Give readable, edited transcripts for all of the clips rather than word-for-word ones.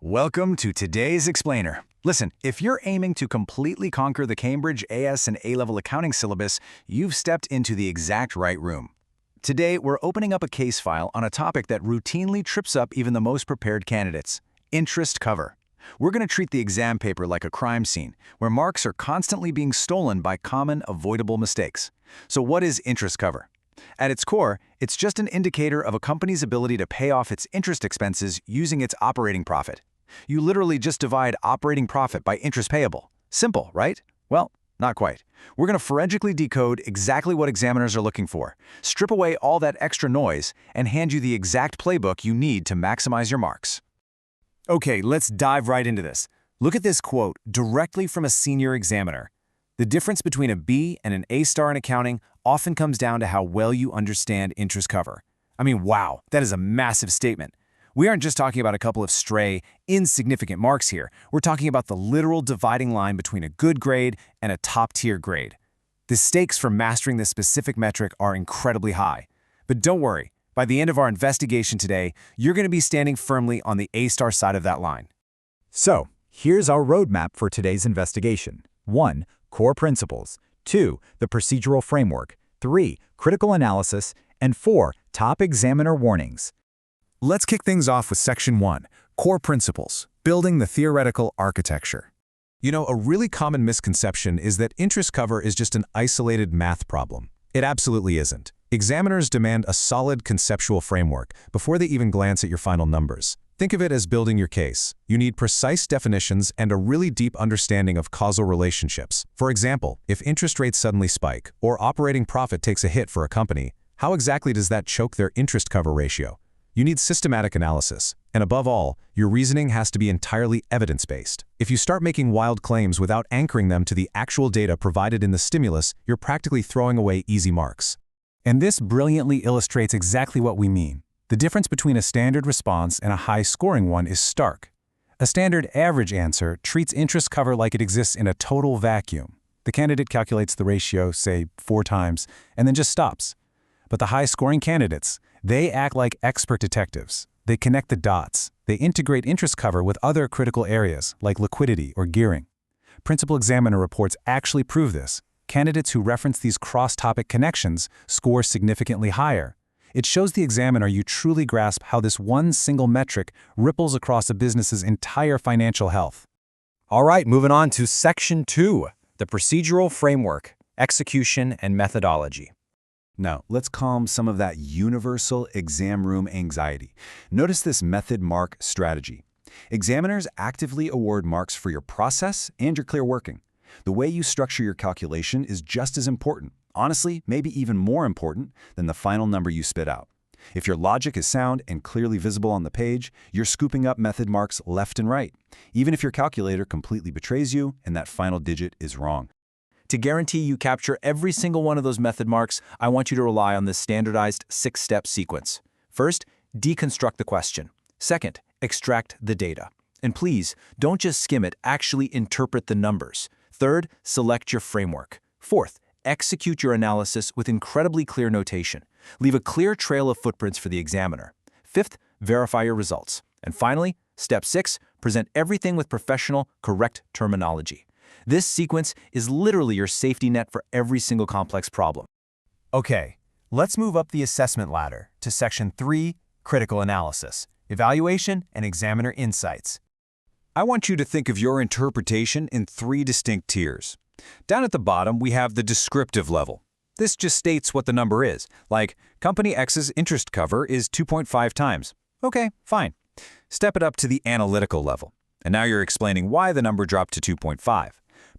Welcome to today's Explainer. Listen, if you're aiming to completely conquer the Cambridge AS and A-level accounting syllabus, you've stepped into the exact right room. Today, we're opening up a case file on a topic that routinely trips up even the most prepared candidates: interest cover. We're going to treat the exam paper like a crime scene, where marks are constantly being stolen by common, avoidable mistakes. So what is interest cover? At its core, it's just an indicator of a company's ability to pay off its interest expenses using its operating profit. You literally just divide operating profit by interest payable. Simple, right? Well, not quite. We're going to forensically decode exactly what examiners are looking for, strip away all that extra noise, and hand you the exact playbook you need to maximize your marks. Okay, let's dive right into this. Look at this quote directly from a senior examiner. The difference between a B and an A-star in accounting often comes down to how well you understand interest cover. I mean, wow, that is a massive statement. We aren't just talking about a couple of stray, insignificant marks here. We're talking about the literal dividing line between a good grade and a top-tier grade. The stakes for mastering this specific metric are incredibly high. But don't worry, by the end of our investigation today, you're going to be standing firmly on the A-star side of that line. So, here's our roadmap for today's investigation. 1. Core principles. 2. The procedural framework. 3. Critical analysis. And 4. Top examiner warnings. Let's kick things off with Section 1, Core Principles, Building the Theoretical Architecture. You know, a really common misconception is that interest cover is just an isolated math problem. It absolutely isn't. Examiners demand a solid conceptual framework before they even glance at your final numbers. Think of it as building your case. You need precise definitions and a really deep understanding of causal relationships. For example, if interest rates suddenly spike or operating profit takes a hit for a company, how exactly does that choke their interest cover ratio? You need systematic analysis, and above all, your reasoning has to be entirely evidence-based. If you start making wild claims without anchoring them to the actual data provided in the stimulus, you're practically throwing away easy marks. And this brilliantly illustrates exactly what we mean. The difference between a standard response and a high-scoring one is stark. A standard average answer treats interest cover like it exists in a total vacuum. The candidate calculates the ratio, say, 4 times, and then just stops. But the high-scoring candidates, they act like expert detectives. They connect the dots. They integrate interest cover with other critical areas, like liquidity or gearing. Principal examiner reports actually prove this. Candidates who reference these cross-topic connections score significantly higher. It shows the examiner you truly grasp how this one single metric ripples across a business's entire financial health. All right, moving on to Section 2, the procedural framework, execution, and methodology. Now, let's calm some of that universal exam room anxiety. Notice this method mark strategy. Examiners actively award marks for your process and your clear working. The way you structure your calculation is just as important, honestly, maybe even more important than the final number you spit out. If your logic is sound and clearly visible on the page, you're scooping up method marks left and right, even if your calculator completely betrays you and that final digit is wrong. To guarantee you capture every single one of those method marks, I want you to rely on this standardized 6-step sequence. First, deconstruct the question. Second, extract the data. And please, don't just skim it, actually interpret the numbers. Third, select your framework. Fourth, execute your analysis with incredibly clear notation. Leave a clear trail of footprints for the examiner. Fifth, verify your results. And finally, step 6, present everything with professional, correct terminology. This sequence is literally your safety net for every single complex problem. Okay, let's move up the assessment ladder to Section 3, Critical Analysis, Evaluation and Examiner Insights. I want you to think of your interpretation in 3 distinct tiers. Down at the bottom, we have the descriptive level. This just states what the number is, like Company X's interest cover is 2.5 times. Okay, fine. Step it up to the analytical level, and now you're explaining why the number dropped to 2.5.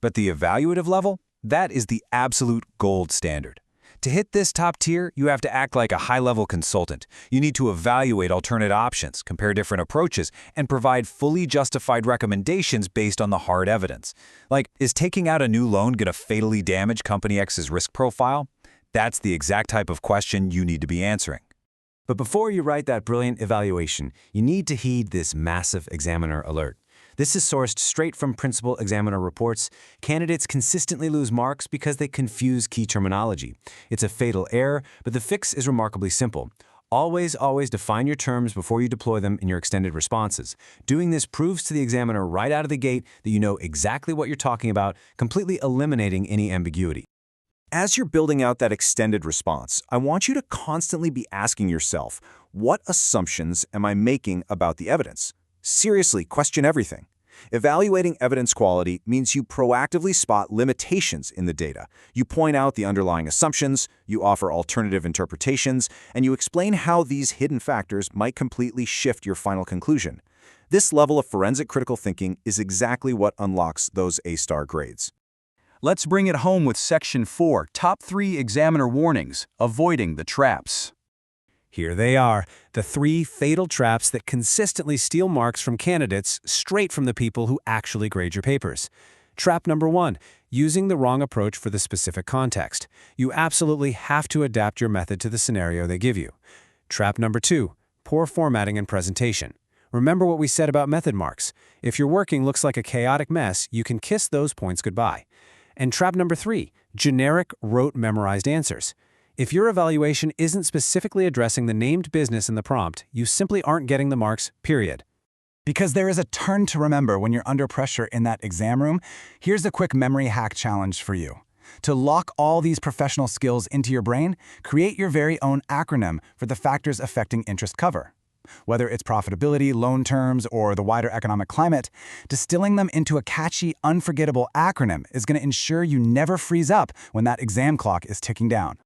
But the evaluative level, that is the absolute gold standard. To hit this top tier, you have to act like a high-level consultant. You need to evaluate alternate options, compare different approaches, and provide fully justified recommendations based on the hard evidence. Like, is taking out a new loan going to fatally damage Company X's risk profile? That's the exact type of question you need to be answering. But before you write that brilliant evaluation, you need to heed this massive examiner alert. This is sourced straight from principal examiner reports. Candidates consistently lose marks because they confuse key terminology. It's a fatal error, but the fix is remarkably simple. Always define your terms before you deploy them in your extended responses. Doing this proves to the examiner right out of the gate that you know exactly what you're talking about, completely eliminating any ambiguity. As you're building out that extended response, I want you to constantly be asking yourself, what assumptions am I making about the evidence? Seriously, question everything. Evaluating evidence quality means you proactively spot limitations in the data. You point out the underlying assumptions, you offer alternative interpretations, and you explain how these hidden factors might completely shift your final conclusion. This level of forensic critical thinking is exactly what unlocks those A-star grades. Let's bring it home with Section 4, Top 3 Examiner Warnings, Avoiding the Traps. Here they are, the 3 fatal traps that consistently steal marks from candidates straight from the people who actually grade your papers. Trap number 1, using the wrong approach for the specific context. You absolutely have to adapt your method to the scenario they give you. Trap number 2, poor formatting and presentation. Remember what we said about method marks. If your working looks like a chaotic mess, you can kiss those points goodbye. And trap number 3, generic, rote-memorized answers. If your evaluation isn't specifically addressing the named business in the prompt, you simply aren't getting the marks, period. Because there is a turn to remember when you're under pressure in that exam room, here's a quick memory hack challenge for you. To lock all these professional skills into your brain, create your very own acronym for the factors affecting interest cover. Whether it's profitability, loan terms, or the wider economic climate, distilling them into a catchy, unforgettable acronym is going to ensure you never freeze up when that exam clock is ticking down.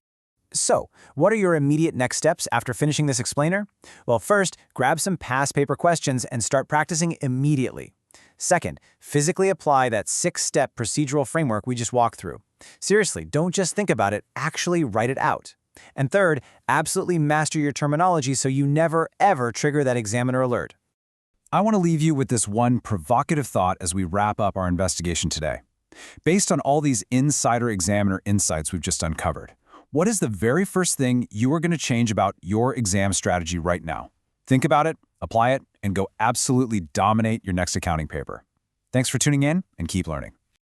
So, what are your immediate next steps after finishing this explainer? Well, first, grab some past paper questions and start practicing immediately. Second, physically apply that 6-step procedural framework we just walked through. Seriously, don't just think about it, actually write it out. And third, absolutely master your terminology so you never, ever trigger that examiner alert. I want to leave you with this one provocative thought as we wrap up our investigation today. Based on all these insider examiner insights we've just uncovered, what is the very first thing you are going to change about your exam strategy right now? Think about it, apply it, and go absolutely dominate your next accounting paper. Thanks for tuning in, and keep learning.